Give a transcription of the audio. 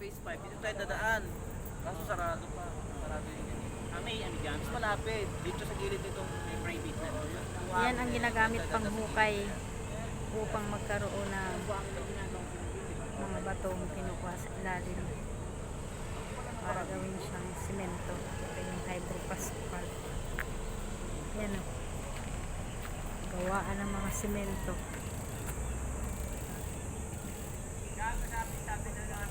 phase 5, dito tayo dadaan. Kaso sarado pa. Sarado yun. May ano dyan, mas malapit. Dito sa gilid nitong may private na. Yan ang ginagamit pang hukay upang magkaroon ng mga batong kinukuha sa ilalim para gawin siyang simento. Ito yung hydrophosphate. Yan o. Gawaan ng mga simento.